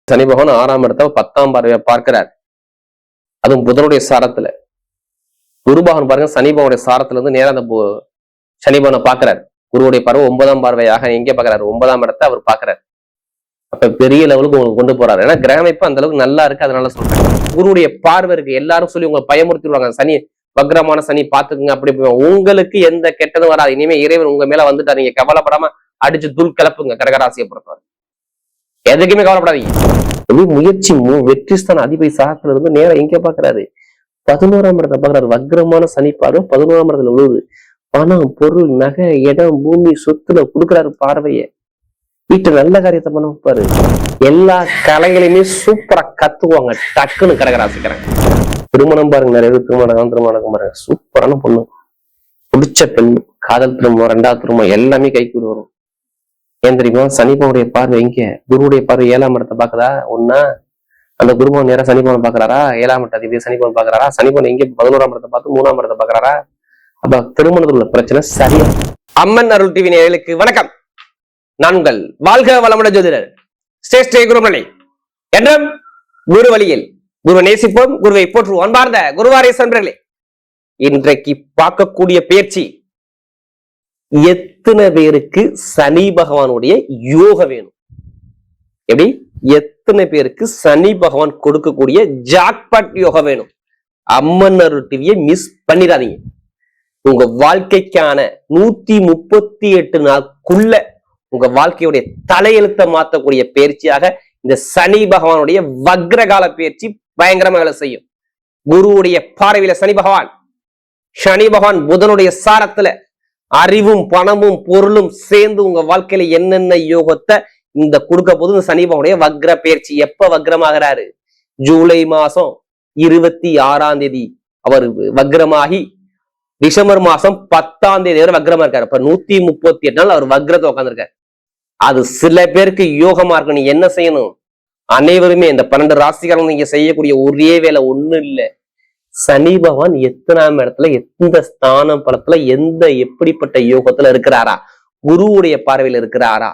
சனி பகவான் 6ஆம் இடத்தை 10ஆம் பார்வையா பார்க்கிறார். அதுவும் புதனுடைய சாரத்துல. குரு பகவான் பாருங்க சனி பகவானுடைய சாரத்துல இருந்து நேரம் அந்த சனி பகவானை பார்க்கிறார். குருவுடைய பார்வை 9ஆம் பார்வையாக எங்கே பார்க்கிறாரு? 9ஆம் இடத்தை அவர் பார்க்கிறார். அப்ப பெரிய லெவலுக்கு உங்களுக்கு கொண்டு போறாரு. ஏன்னா கிரக அமைப்பு அந்த அளவுக்கு நல்லா இருக்கு, அதனால சொல்றேன். குருவுடைய பார்வை இருக்கு. எல்லாரும் சொல்லி உங்களை பயமுறுத்திடுவாங்க, சனி வக்ரமான சனி பாத்துக்குங்க அப்படி. உங்களுக்கு எந்த கெட்டதும் வராது. இனிமே இறைவன் உங்க மேல வந்துட்டாரு, நீங்க கவலைப்படாம அடிச்சு தூள் கிளப்புங்க. கடகராசியை பொறுத்தவரை எதுக்குமே கவலைப்படாதீங்க. முயற்சி வெற்றிஸ்தான அதிபதி சாகத்துல இருந்து நேரம் எங்க பாக்குறாரு? 11ஆம் இடத்தை பாக்குறாரு. வக்ரமான சனி பார்வை 11ஆம் இடத்துல விழுது. பணம், பொருள், நகை, இடம், பூமி, சொத்துல கொடுக்குறாரு பார்வைய. வீட்டு நல்ல காரியத்தை பண்ண வைப்பாரு. எல்லா கலைகளையுமே சூப்பரா கத்துக்குவாங்க டக்குன்னு கடகராசிக்கிறாங்க. திருமணம் பாருங்க, நிறைய பேர் திருமணம் பாருங்க, சூப்பரான பொண்ணு, பிடிச்ச பெண், காதல் திருமணம், 2வது திருமணம் எல்லாமே கைக்கு வரும். ஏன் தெரியுமா? சனிபவனுடைய பார்வை எங்க? குருவுடைய பார்வை 7ஆம் இடத்தை பாக்குதா? ஒன்னா அந்த குருபவன் நேரம் சனிபவன் பாக்குறாரா? 7ஆம் இடத்தை அதிபதி சனிபவன் பாக்குறாரா? சனிபவன் எங்க 11ஆம் இடத்தை பார்த்து 3ஆம் இடத்தை பாக்குறாரா? அப்ப திருமணத்துல உள்ள பிரச்சனை சரியா? அம்மன் அருள் டிவி நேயர்களுக்கு வணக்கம். நான் உங்கள் வாழ்க வளமுடன் ஜோதிடர் ஸ்ரேஷ்ட குருமலை என்றும் குரு வழியில் குரு நேசிப்போம், குருவை போற்றுவோம். அன்பார்ந்த குருவாரேஸ் நண்பர்களே, இன்றைக்கு பார்க்கக்கூடிய பயிற்சி எத்தனை பேருக்கு சனி பகவானுடைய யோகம் வேணும்? எப்படி? எத்தனை பேருக்கு சனி பகவான் கொடுக்கக்கூடிய ஜாக்பாட் யோகம் வேணும்? அம்மன் அருள் டிவியை மிஸ் பண்ணிடாதீங்க. உங்க வாழ்க்கைக்கான 138 நாளுக்குள்ள உங்க வாழ்க்கையுடைய தலையெழுத்த மாற்றக்கூடிய பயிற்சியாக இந்த சனி பகவானுடைய வக்ரகால பயிற்சி பயங்கரமா வேலை செய்யும். குருவுடைய பார்வையில சனி பகவான் புதனுடைய சாரத்துல அறிவும் பணமும் பொருளும் சேர்ந்து உங்க வாழ்க்கையில என்னென்ன யோகத்தை இந்த கொடுக்க போது இந்த சனி பகவானுடைய வக்ர பயிற்சி. எப்ப வக்ரமாகிறாரு? ஜூலை மாசம் 26ஆம் தேதி அவர் வக்ரமாகி டிசம்பர் மாசம் 10ஆம் தேதி வரை வக்ரமா இருக்காரு. அப்ப 138 நாள் அவர் வக்ரத்தை உட்காந்துருக்காரு. அது சில பேருக்கு யோகமா இருக்கு. நீங்க என்ன செய்யணும்? அனைவருமே இந்த 12 ராசிக்காரங்க நீங்க செய்யக்கூடிய ஒரே வேலை ஒண்ணு இல்ல. சனி பகவான் எத்தனாம் இடத்துல, எந்த ஸ்தானம் பலத்துல, எப்படிப்பட்ட யோகத்துல இருக்கிறாரா? குருவுடைய பார்வையில இருக்கிறாரா?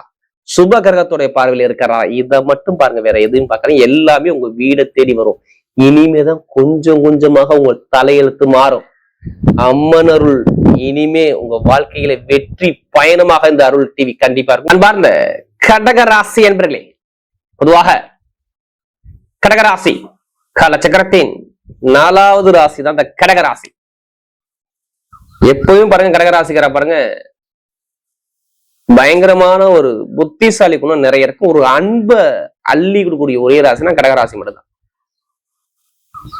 சுப கிரகத்துடைய பார்வையில இருக்கிறாரா? இதை மட்டும் பாருங்க, வேற எதுவும் பாக்குறேன். எல்லாமே உங்க வீடை தேடி வரும். இனிமேதான் கொஞ்சம் கொஞ்சமாக உங்க தலையெழுத்து மாறும். அம்மன் அருள் இனிமே உங்க வாழ்க்கையில வெற்றி பயணமாக இந்த அருள் டிவி கண்டிப்பா இருக்கும். அன்பார்ந்த கடக ராசி என்பர்களே, பொதுவாக கடகராசி கால சக்கரத்தின் 4வது ராசி தான் இந்த கடகராசி. எப்பவும் பாருங்க கடகராசிக்கார பாருங்க, பயங்கரமான ஒரு புத்திசாலி குணம் நிறைய இருக்கும். ஒரு அன்பை அள்ளி கொடுக்கக்கூடிய ஒரே ராசினா கடகராசி மட்டும்தான்.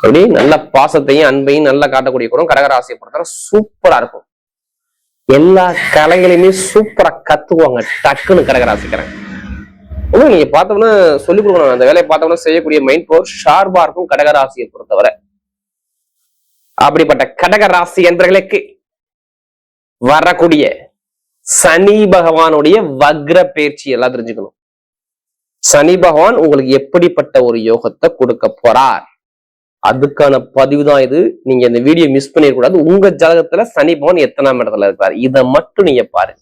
அப்படி நல்ல பாசத்தையும் அன்பையும் நல்லா காட்டக்கூடிய குணம் கடகராசியை பொறுத்தவரை சூப்பரா இருக்கும். எல்லா கலைகளையுமே சூப்பரா கத்துக்குவாங்க டக்குன்னு கடகராசிக்கிறாங்க. நீங்க பார்த்தோம்னா சொல்லிக் கொடுக்கணும். அந்த வேலையை பார்த்தோம்னா செய்யக்கூடிய மைண்ட் பவர் ஷார்பா இருக்கும் கடகராசியை பொறுத்தவரை. அப்படிப்பட்ட கடகராசி என்பவர்களுக்கு வரக்கூடிய சனி பகவானுடைய வக்ர பயிற்சி எல்லாம் தெரிஞ்சுக்கணும். சனி பகவான் உங்களுக்கு எப்படிப்பட்ட ஒரு யோகத்தை கொடுக்க போறார், அதுக்கான பதிவு தான் இது. நீங்க இந்த வீடியோ மிஸ் பண்ணிடக்கூடாது. உங்க ஜாதகத்துல சனி பகவான் எத்தனாம் இடத்துல இருக்காரு, இதை மட்டும் நீங்க பாருங்க.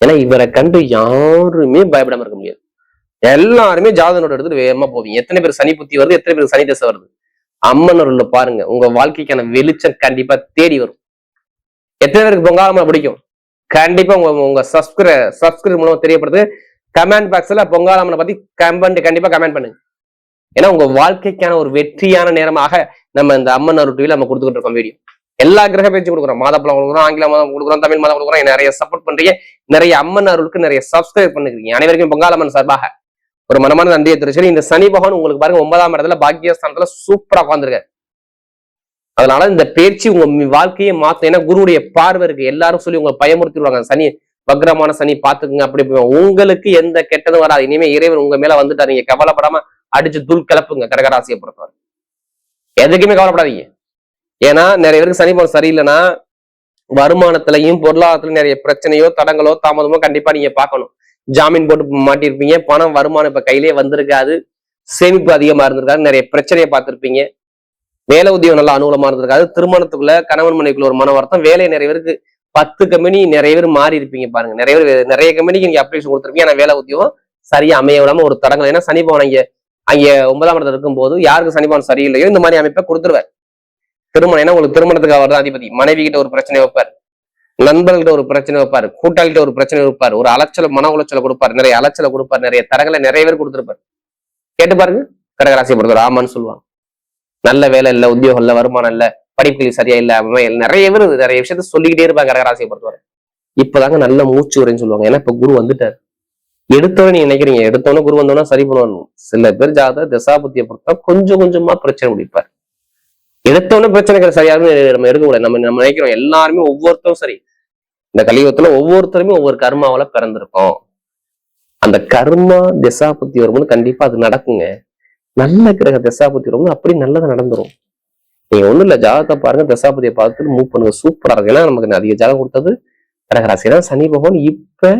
ஏன்னா இவரை கண்டு யாருமே பயப்படாம இருக்க முடியாது. எல்லாருமே ஜாதகனோட எடுத்துட்டு வேகமா போவீங்க. எத்தனை பேர் சனி புத்தி வருது, எத்தனை பேருக்கு சனி தசை வருது, அம்மன் அருள்ல பாருங்க. உங்க வாழ்க்கைக்கான வெளிச்சம் கண்டிப்பா தேடி வரும். எத்தனை பேருக்கு பொங்காலம்மனை பிடிக்கும்? கண்டிப்பா உங்க சப்ஸ்கிரைப் மூலமா தெரியப்படுது. கமெண்ட் பாக்ஸ்ல பொங்காலம்மனை பத்தி கண்டிப்பா கமெண்ட் பண்ணுங்க. ஏன்னா உங்க வாழ்க்கைக்கான ஒரு வெற்றியான நேரமாக நம்ம இந்த அம்மன் அருள் டிவில நம்ம கொடுத்துக்கிட்டு இருக்கோம் வீடியோ. எல்லா கிரக பயிற்சி கொடுக்குறோம், மாதப்பழம் கொடுக்குறோம், ஆங்கில மாதம் கொடுக்குறோம், தமிழ் மாதம் கொடுக்குறோம். நிறைய சப்போர்ட் பண்றீங்க, நிறைய அம்மன் அருளுக்கு நிறைய சப்ஸ்கிரைப் பண்ணுறீங்க. அனைவருக்கும் பொங்காலம்மன் சார்பாக ஒரு மனமான நன்றியை தெரிவிச்சு, இந்த சனி பகவான் உங்களுக்கு பாருங்க 9ஆம் இடத்துல பாக்கியஸ்தானத்துல சூப்பரா உட்காந்துருக்காரு. அதனால இந்த பயிற்சி உங்க வாழ்க்கையை மாத்தும். ஏன்னா குருவுடைய பார்வை இருக்கு. எல்லாரும் சொல்லி உங்களை பயமுறுத்திடுவாங்க, சனி வக்ரமான சனி பாத்துக்குங்க அப்படி. உங்களுக்கு எந்த கெட்டதும் வராது. இனிமே இறைவன் உங்க மேல வந்துட்டாரு, நீங்க கவலைப்படாம அடிச்சு தூள் கிளப்புங்க. கடகராசியை பொறுத்தவரை எதுக்குமே கவலைப்படாதீங்க. ஏன்னா நிறைய பேருக்கு சனி பகவான் சரியில்லைன்னா வருமானத்திலையும் பொருளாதாரத்திலையும் நிறைய பிரச்சனையோ தடங்களோ தாமதமோ கண்டிப்பா நீங்க பார்க்கணும். ஜாமீன் போட்டு மாட்டிருப்பீங்க, பணம் வருமானம் இப்ப கையிலேயே வந்திருக்காது, சேமிப்பு அதிகமா இருந்திருக்காது, நிறைய பிரச்சனையை பார்த்திருப்பீங்க, வேலை உத்தியோகம் நல்லா அனுகூலமா இருந்திருக்காது, திருமணத்துக்குள்ள கணவன் மனைவிக்குள்ள ஒரு மன வருத்தம், வேலை நிறைய பேருக்கு 10 கம்பெனி நிறைய பேர் மாறி இருப்பீங்க பாருங்க. நிறைய கம்பெனிக்கு நீங்க அப்ளிகேஷன் கொடுத்துருப்பீங்க, ஆனா வேலை உத்தியோகம் சரியா அமைய விடாம ஒரு தடங்கள். ஏன்னா சனி பகவான் அங்கே 9ஆம் இடத்துல இருக்கும் போது யாருக்கு சனி பகவான் சரியில்லையோ இந்த மாதிரி அமைப்பை கொடுத்துருவார். திருமணம், ஏன்னா உங்களுக்கு திருமணத்துக்கு அவர் தான் அதிபதி. மனைவி கிட்ட ஒரு பிரச்சனை வைப்பார், நண்பர்கள்கிட்ட ஒரு பிரச்சனை வைப்பார், கூட்டாளிகிட்ட ஒரு பிரச்சனை வைப்பார், ஒரு அலைச்சல மன உளைச்சலை கொடுப்பார், நிறைய அலைச்சலை கொடுப்பார், நிறைய தரங்களை நிறைய பேர் கொடுத்துருப்பார். கேட்டு பாருங்க, கடகராசியை பொறுத்தவரை ஆமான்னு சொல்லுவாங்க. நல்ல வேலை இல்ல, உத்தியோகம் இல்ல, வருமானம் இல்ல, படிப்புகள் சரியா இல்ல, நிறைய பேர் நிறைய விஷயத்த சொல்லிக்கிட்டே இருப்பாங்க கடகராசியை பொறுத்தவரை. இப்பதாங்க நல்ல மூச்சு வரைன்னு சொல்லுவாங்க. ஏன்னா இப்ப குரு வந்துட்டாரு. எடுத்தவனே நீங்க நினைக்கிறீங்க எடுத்தவனே குரு வந்தோம்னா சரி பண்ணுவாங்க. சில பேர் ஜாதக தசாபுத்தியை பொறுத்தா கொஞ்சம் கொஞ்சமா பிரச்சனை முடிப்பார். எடுத்தவொடனே பிரச்சனைகள் சரியாருன்னு நம்ம எடுக்கக்கூடாது. நம்ம நினைக்கிறோம் எல்லாருமே ஒவ்வொருத்தரும் சரி. இந்த கலியுகத்துல ஒவ்வொருத்தருமே ஒவ்வொரு கர்மாவில பிறந்திருக்கோம். அந்த கர்மா தசாபுத்தி வரும்போது கண்டிப்பா அது நடக்குங்க. நல்ல கிரக தசாபுத்தி வரும்போது அப்படி நல்லது நடந்துரும். நீங்க ஒண்ணும் இல்ல, ஜாதகத்தை பாருங்க, தசாபதியை பார்த்துட்டு மூவ் பண்ணுங்க, சூப்பரா இருக்கு. ஏன்னா நமக்கு அதிக ஜாதகம் கொடுத்தது கடகராசி. ஏன்னா சனி பகவான் இப்ப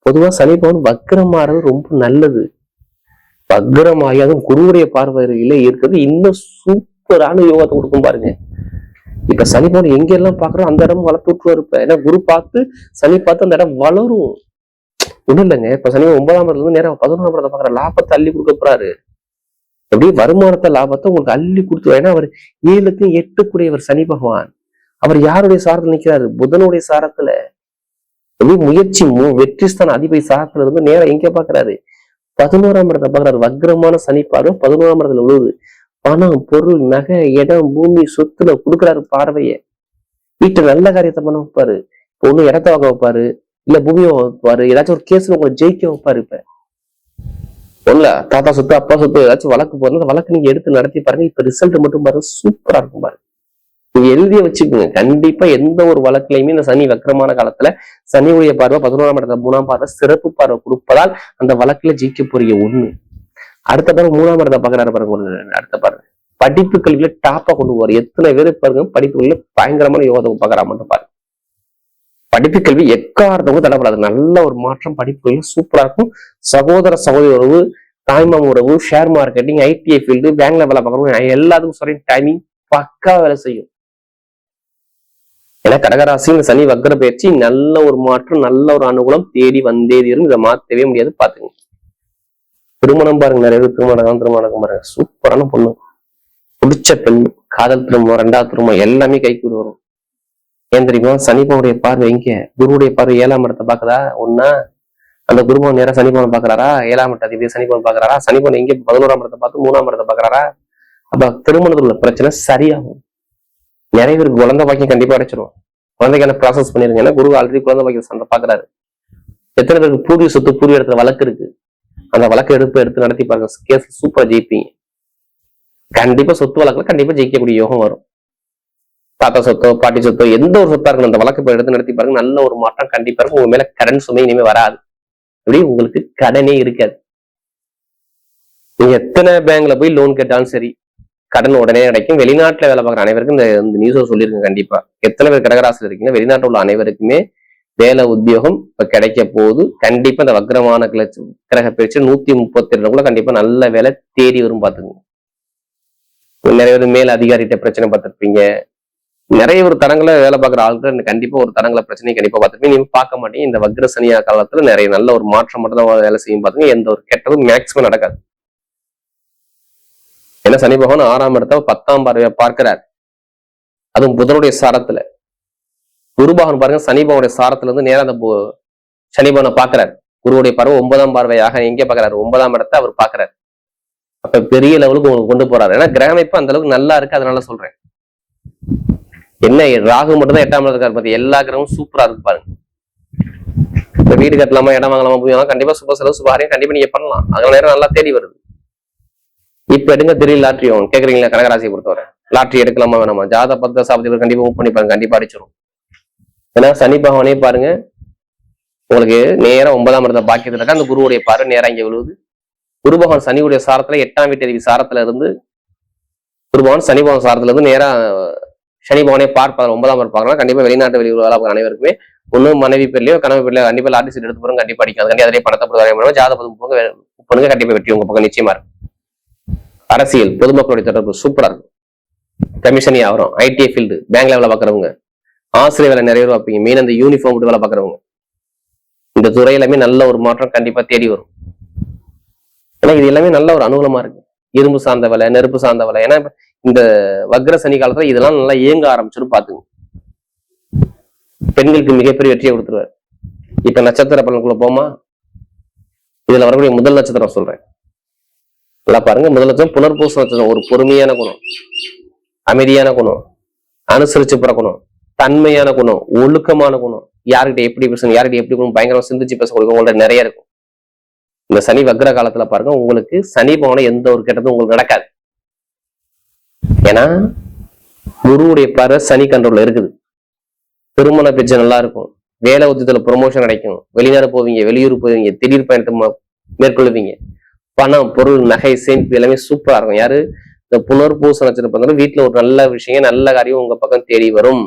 பொதுவா சனி பகவான் வக்ரமாறது ரொம்ப நல்லது. வக்ரமாகி அதுவும் குருவுடைய பார்வையில இருக்கிறது இன்னும் சூப்பரான யோகத்தை கொடுக்கும் பாருங்க. இப்ப சனி பகவான் எங்க எல்லாம் பாக்குறோம் அந்த இடம் வளர்த்து விட்டுருவாரு. இப்ப ஏன்னா குரு பார்த்து சனி பார்த்து அந்த இடம் வளரும். ஒண்ணும் இல்லைங்க, இப்ப சனி 9ஆம் இடத்துல இருந்து நேரம் 11ஆம் இடத்தை பாக்குற லாபத்தை அள்ளி கொடுக்க போறாரு. எப்படி வருமானத்தை லாபத்தை உங்களுக்கு அள்ளி கொடுத்துருவாரு. ஏன்னா அவர் 7க்கு 8 சனி பகவான். அவர் யாருடைய சாரத்துல நிக்கிறாரு? புதனுடைய சாரத்துல. எப்படி முயற்சி வெற்றி ஸ்தான அதிபதி சாரத்துல இருந்து நேரம் எங்க பாக்குறாரு? 11ஆம் இடத்தை பாக்குறாரு. வக்ரமான சனி பார்வை 11ஆம் இடத்துல விழுவுது. பணம், பொருள், நகை, இடம், பூமி, சொத்துல கொடுக்குறாரு பார்வைய. வீட்டு நல்ல காரியத்தை பண்ண வைப்பாரு. இப்ப ஒண்ணு இடத்த வாங்க வைப்பாரு, இல்ல பூமியை வைப்பாரு, ஏதாச்சும் ஒரு கேஸ்ல உங்களை ஜெயிக்க வைப்பாரு. இப்ப ஒண்ணுல தாத்தா சொத்து, அப்பா சொத்து, ஏதாச்சும் வழக்கு போறது, அந்த வழக்கு நீங்க எடுத்து நடத்தி பாருங்க. இப்ப ரிசல்ட் மட்டும் பாருங்க, சூப்பரா இருக்கும் பாருங்க. நீங்க எழுதிய வச்சுக்கோங்க. கண்டிப்பா எந்த ஒரு வழக்குலையுமே இந்த சனி வக்ரமான காலத்துல சனியுடைய பார்வை 11ஆம் இடத்துல 3ஆம் பார்வை சிறப்பு பார்வை கொடுப்பதால் அந்த வழக்குல ஜெயிக்க போறீங்க. ஒண்ணு. அடுத்த பாருங்க 3ஆம் இடத்தை பாக்குறாரு பாருங்க. அடுத்த பாருங்க படிப்பு கல்வியில டாப்பா கொண்டு போவார். எத்தனை பேரு பாருங்க படிப்பு கல்வியில பயங்கரமான யோகத்தை பாக்குறாம பாருங்க. படிப்பு கல்வி எக்காரத்தவங்க தடப்படாது. நல்ல ஒரு மாற்றம் படிப்பு கல்வி சூப்பரா இருக்கும். சகோதர சகோதரி உறவு, தாய்மாம உறவு, ஷேர் மார்க்கெட்டிங், ஐடிஐ ஃபீல்டு, பேங்க்ல வேலை பார்க்கறவங்க எல்லாத்துக்கும் சரி டைமிங் பக்கா வேலை செய்யும். ஏன்னா கடகராசி இந்த சனி வக்ர பயிற்சி நல்ல ஒரு மாற்றம், நல்ல ஒரு அனுகூலம் தேடி வந்தே தீரும். இதை மாத்தவே முடியாது. பாத்துங்க. திருமணம் பாருங்க, நிறைய பேர் திருமணம் பாருங்க, சூப்பரான பொண்ணு, பிடிச்ச பெண், காதல் திருமணம், 2வது திருமணம் எல்லாமே கைக்கு வரும். ஏன் தெரியுமா? சனிபவனுடைய பார்வை எங்க? குருவுடைய பார்வை 7ஆம் இடத்தை பாக்குதா? ஒன்னா அந்த குருபவன் நேரம் சனிபவன் பாக்குறாரா? 7ஆம் இடத்தை அதிபதி சனிபவன் பாக்குறாரா? சனிபவன் எங்க 11ஆம் இடத்தை பார்த்து 3ஆம் இடத்தை பாக்குறாரா? அப்ப திருமணத்துல உள்ள பிரச்சனை சரியாகும். நிறைய பேருக்கு குழந்தை பாக்கியம் கண்டிப்பா அடைச்சிடும். குழந்தைக்கான ப்ராசஸ் பண்ணிருங்க. ஏன்னா குரு ஆல்ரெடி குழந்தை பாக்கியம் சண்டை பாக்குறாரு. எத்தனை பேருக்கு பூர்வீக சொத்து, பூர்வீக இடத்துல வழக்கு இருக்கு, அந்த வழக்கு எடுத்து நடத்தி பாருங்க. கேஸ் சூப்பரா ஜெயிப்பீங்க. கண்டிப்பா சொத்து வழக்குல கண்டிப்பா ஜெயிக்கக்கூடிய யோகம் வரும். தாத்தா சொத்தோ, பாட்டி சொத்தோ, எந்த ஒரு சொத்தா இருக்கணும், அந்த வழக்கு எடுத்து நடத்தி பாருங்க. நல்ல ஒரு மாற்றம் கண்டிப்பா இருக்கும். உங்க மேல கடன் சுமை இனிமே வராது. இப்படி உங்களுக்கு கடனே இருக்காது. நீங்க எத்தனை பேங்க்ல போய் லோன் கேட்டாலும் சரி, கடன் உடனே கிடைக்கும். வெளிநாட்டுல வேலை பார்க்குற அனைவருக்கும் இந்த நியூஸை சொல்லியிருக்கேன். கண்டிப்பா எத்தனை பேர் கடகராசியில் இருக்கீங்க, வெளிநாட்டில் உள்ள அனைவருக்குமே வேலை உத்தியோகம் இப்ப கிடைக்க போகுது. கண்டிப்பா இந்த வக்ரமான கிரக பயிற்சி 132 கண்டிப்பா நல்ல வேலை தேடி வரும். பாத்துங்க. நிறைய பேர் மேல் அதிகாரிகிட்ட பிரச்சனை பார்த்திருப்பீங்க. நிறைய ஒரு தரங்களை வேலை பார்க்குற ஆட்கள் கண்டிப்பா ஒரு தரங்களை பிரச்சனையை கண்டிப்பா பார்த்துருப்பீங்க. நீங்க பார்க்க மாட்டீங்க. இந்த வக்ர சனியா காலத்துல நிறைய நல்ல ஒரு மாற்றம் மட்டும் தான் வேலை செய்யும். பாத்துங்க. எந்த ஒரு கெட்டதும் மேக்சிமம் நடக்காது. ஏன்னா சனி பகவான் 6ஆம் இடத்தை 10ஆம் பார்வையை பார்க்கிறார். அதுவும் புதனுடைய சாரத்துல. குரு பகவான் பாருங்க சனி பகவானுடைய சாரத்துல இருந்து நேரம் அந்த சனி பகவானை பாக்குறாரு. குருவுடைய பார்வை 9ஆம் பார்வையாக எங்கே பாக்குறாரு? 9ஆம் இடத்தை அவர் பாக்குறாரு. அப்ப பெரிய லெவலுக்கு உங்களுக்கு கொண்டு போறாரு. ஏன்னா கிரகமைப்பு அந்த அளவுக்கு நல்லா இருக்கு. அதனால சொல்றேன். என்ன ராகு மட்டும் தான் 8ஆம் இடத்துல இருக்காரு. பத்தி எல்லா கிரகமும் சூப்பரா இருக்கு பாருங்க. இப்ப வீடு கட்டலாமா, இடம் வாங்கலாமா, போய் கண்டிப்பா சுப செலவு சுபாரியம் கண்டிப்பா நீங்க பண்ணலாம். அதனால நேரம் நல்லா தேடி வருது. இப்ப எடுங்க திடீர் லாட்ரி ஆகும் கேக்குறீங்களா? கடகராசியை பொறுத்தவரை லாட்ரி எடுக்கலாமா வேணாமா? ஜாத 10 சாபத்தில் கண்டிப்பா மூவ் பண்ணி பாருங்க, கண்டிப்பா அடிச்சிடும். ஏன்னா சனி பகவானே பாருங்க உங்களுக்கு நேரம் 9ஆம் இடத்தை பாக்கியத்துல இருக்க. அந்த குருவுடைய பார்வை நேரம் இங்க விழுவுது. குரு பகவான் சனியுடைய சாரத்துல 8ஆம் வீட்டு சாரத்துல இருந்து குரு பகவான் சனி பகவான் சாரத்துல இருந்து நேரம் சனி பகவானே பார்ப்பாரு. 9ஆம் இடத்தை பார்க்கலாம். கண்டிப்பா வெளிநாட்டு வெளியூர் அனைவருக்குமே ஒண்ணு மனைவி பேர்லயோ கனவு பேர்லயோ கண்டிப்பா லாட்ரி சீட் எடுத்து போறோம். கண்டிப்பா அடிக்காது. கண்டிப்பா அதே பணத்தை போடுவாங்க. ஜாத பண்ணுங்க, கண்டிப்பா வெற்றி உங்க பக்கம் நிச்சயமா இருக்கும். அரசியல், பொதுமக்களுடைய தொடர்பு சூப்பரா இருக்கும். கமிஷனே ஆகிறோம். ஐடிஐ ஃபீல்டு, பேங்க்ல வேலை பார்க்கறவங்க, ஆசிரியர் வேலை நிறைய வைப்பீங்க. மெயின் அந்த யூனிஃபார்ம் வேலை பார்க்கறவங்க, இந்த துறையிலுமே நல்ல ஒரு மாற்றம் கண்டிப்பா தேடி வரும். ஏன்னா இது எல்லாமே நல்ல ஒரு அனுகூலமா இருக்கு. இரும்பு சார்ந்த வேலை, நெருப்பு சார்ந்த வேலை. ஏன்னா இந்த வக்ர சனி காலத்துல இதெல்லாம் நல்லா இயங்க ஆரம்பிச்சுன்னு பாத்துங்க. பெண்களுக்கு மிகப்பெரிய வெற்றியை கொடுத்துருவாரு. இப்ப நட்சத்திர பலனுக்குள்ள போமா, இதுல வரக்கூடிய முதல் நட்சத்திரம் சொல்றேன். நல்லா பாருங்க. முதல் நட்சத்திரம் புனர்பூச நட்சத்திரம். ஒரு பொறுமையான குணம், அமைதியான குணம், அனுசரிச்சு பிறக்கணும், தன்மையான குணம், ஒழுக்கமான குணம், யார்கிட்ட எப்படி பேசணும், யார்கிட்ட எப்படி குணம், பயங்கரமா சிந்திச்சு பேசக்கூடிய உங்கள்ட்ட நிறைய இருக்கும். இந்த சனி வக்ர காலத்துல பாருங்க, உங்களுக்கு சனி பவன எந்த ஒரு கெட்டதும் உங்களுக்கு நடக்காது. ஏன்னா குருவுடைய பார்வை சனி கண்ட்ரோல்ல இருக்குது. திருமண பேச்சு நல்லா இருக்கும், வேலை உத்தியத்துல ப்ரொமோஷன் கிடைக்கும், வெளிநாடு போவீங்க, வெளியூர் போவீங்க, திடீர் பயணத்தை மேற்கொள்வீங்க, பணம், பொருள், நகை, சேமிப்பு எல்லாமே சூப்பரா இருக்கும். யாரு இந்த புனர்பூச நட்சத்திரம் வீட்டுல ஒரு நல்ல விஷயம், நல்ல காரியம் உங்க பக்கம் தேடி வரும்.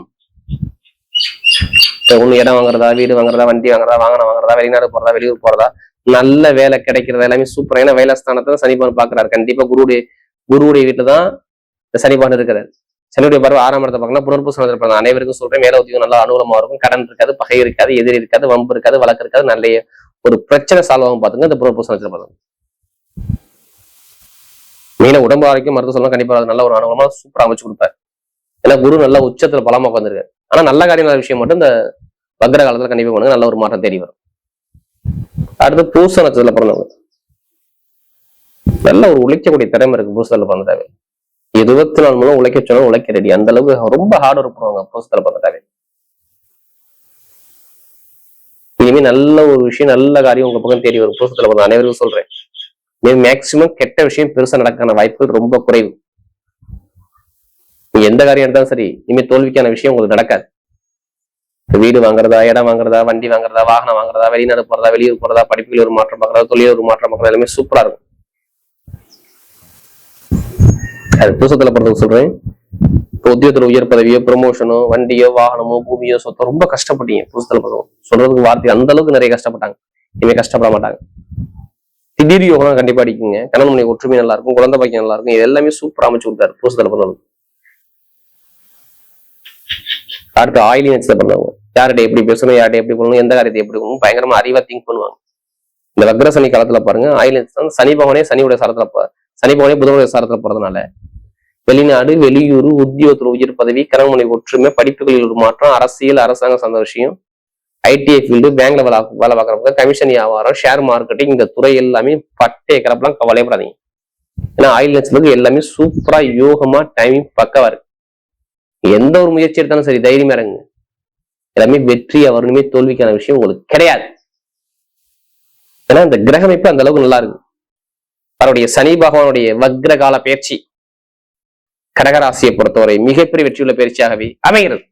ஒண்ணு இடம் வாங்குறதா, வீடு வாங்குறதா, வண்டி வாங்குறதா, வாகனம் வாங்குறதா, வெளிநாடு போறதா, வெளியூர் போறதா, நல்ல வேலை கிடைக்கிறது எல்லாமே சூப்பரா. ஏன்னா வேலைஸ்தானத்தை சனிபான் பாக்குறாரு. கண்டிப்பா குருவுடைய வீட்டுலதான் இந்த சனிபான் இருக்கிறாரு. சனியுடைய பார்வை 6ஆம் இடத்தை பார்க்கணும். புனர்பூச நட்சத்திரம் அனைவருக்கும் சொல்றேன், மேல உத்தியோகம் நல்லா அனுகூலமா இருக்கும். கடன் இருக்காது, பகை இருக்காது, எதிரி இருக்காது, வம்பு இருக்காது, வழக்கு இருக்காது, நல்ல ஒரு பிரச்சனை சால்வ் ஆகும். பாத்துங்க இந்த புனர்பூச நட்சத்திரம். மீன உடம்பு ஆரோக்கியம், மருத்துவ சொல்லலாம், கண்டிப்பா நல்ல ஒரு அனுகூலமா சூப்பரா அமைச்சு கொடுப்பாரு. ஏன்னா குரு நல்ல உச்சத்துல பலமா உட்காந்துருக்காரு. ஆனா நல்ல காரியம், நல்ல விஷயம் மட்டும் இந்த வக்ர காலத்துல கண்டிப்பா பண்ணுங்க, நல்ல ஒரு மாற்றம் தேடி வரும். அடுத்து பூச நட்சத்திரத்துல பிறந்தவங்க நல்ல ஒரு உழைக்கக்கூடிய திறமை இருக்கு. பூசத்துல பிறந்தாவே 24 மூலம் உழைக்க சொன்னா உழைக்க ரெடி. அந்த அளவுக்கு ரொம்ப ஹார்ட் ஒர்க் பண்ணுவாங்க பூசத்துல பிறந்தாவே. இனிமே நல்ல ஒரு விஷயம், நல்ல காரியம் உங்க பக்கம் தேடி வரும். பூசத்துல பிறந்த அனைவருக்கும் சொல்றேன், மேக்சிமம் கெட்ட விஷயம் பெருசா நடக்கான வாய்ப்புகள் ரொம்ப குறைவு. நீங்க எந்த காரியம் எடுத்தாலும் சரி, இனிமே தோல்விக்கான விஷயம் உங்களுக்கு நடக்காது. வீடு வாங்குறதா, இடம் வாங்குறதா, வண்டி வாங்குறதா, வாகனம் வாங்குறதா, வெளிநாடு போறதா, வெளியூர் போறதா, படிப்புகள் ஒரு மாற்றம் பார்க்கறதா, தொழில் ஒரு மாற்றம் பார்க்கறதா, எல்லாமே சூப்பரா இருக்கும். அது பூசத்துல பிறந்தவங்க சொல்றேன். உத்தியோகத்துல உயர் பதவியோ, ப்ரொமோஷனோ, வண்டியோ, வாகனமோ, பூமியோ, சொத்தோ ரொம்ப கஷ்டப்பட்டீங்க. பூசத்துல பிறந்தவங்க சொல்றதுக்கு வார்த்தை அந்த அளவுக்கு நிறைய கஷ்டப்பட்டாங்க. இனிமே கஷ்டப்பட மாட்டாங்க. திடீர் யோகம் கண்டிப்பா அடிக்குங்க. கணவன் மனைவி ஒற்றுமை நல்லா இருக்கும், குழந்தை பாக்கியம் நல்லா இருக்கும். இது எல்லாமே சூப்பரா அமைச்சு கொடுத்தாரு பூசத்துல பிறந்தவங்க. அடுத்து ஆயிலி நட்சத்திரம் பண்ணவங்க யார்கிட்ட எப்படி பேசணும், யார்கிட்ட எப்படி பண்ணணும், எந்த காரியத்தை எப்படி பண்ணணும், பயங்கரமா அறிவா திங்க் பண்ணுவாங்க. இந்த வக்ர சனி காலத்துல பாருங்க, ஆயிலி நட்சத்திரம் சனி பகவானே சனியுடைய சாரத்துல, சனி பகவானே புதனுடைய சாரத்துல போறதுனால வெளிநாடு, வெளியூர், உத்தியோகத்துல உயர் பதவி, கணவன் மனைவி ஒற்றுமை, படிப்புகளில் ஒரு மாற்றம், அரசியல், அரசாங்கம் சார்ந்த விஷயம், ஐடிஐ ஃபீல்டு, பேங்க்ல வேலை பார்க்கறவங்க, கமிஷன் வியாபாரம், ஷேர் மார்க்கெட்டிங், இந்த துறை எல்லாமே பட்டே கிடப்பெல்லாம் கவலைப்படாதீங்க. ஏன்னா ஆயிலி நட்சத்திரத்துக்கு எல்லாமே சூப்பரா யோகமா டைமிங் பக்கவா இருக்கு. எந்த ஒரு முயற்சி எடுத்தாலும் சரி, தைரியமா இறங்குங்க. எல்லாமே வெற்றியா வரணுமே, தோல்விக்கான விஷயம் உங்களுக்கு கிடையாது. ஏன்னா இந்த கிரக அமைப்பு அந்த அளவுக்கு நல்லா இருக்கு. அவருடைய சனி பகவானுடைய வக்ர கால பயிற்சி கடகராசியை பொறுத்தவரை மிகப்பெரிய வெற்றியுள்ள பயிற்சியாகவே அமைகிறது.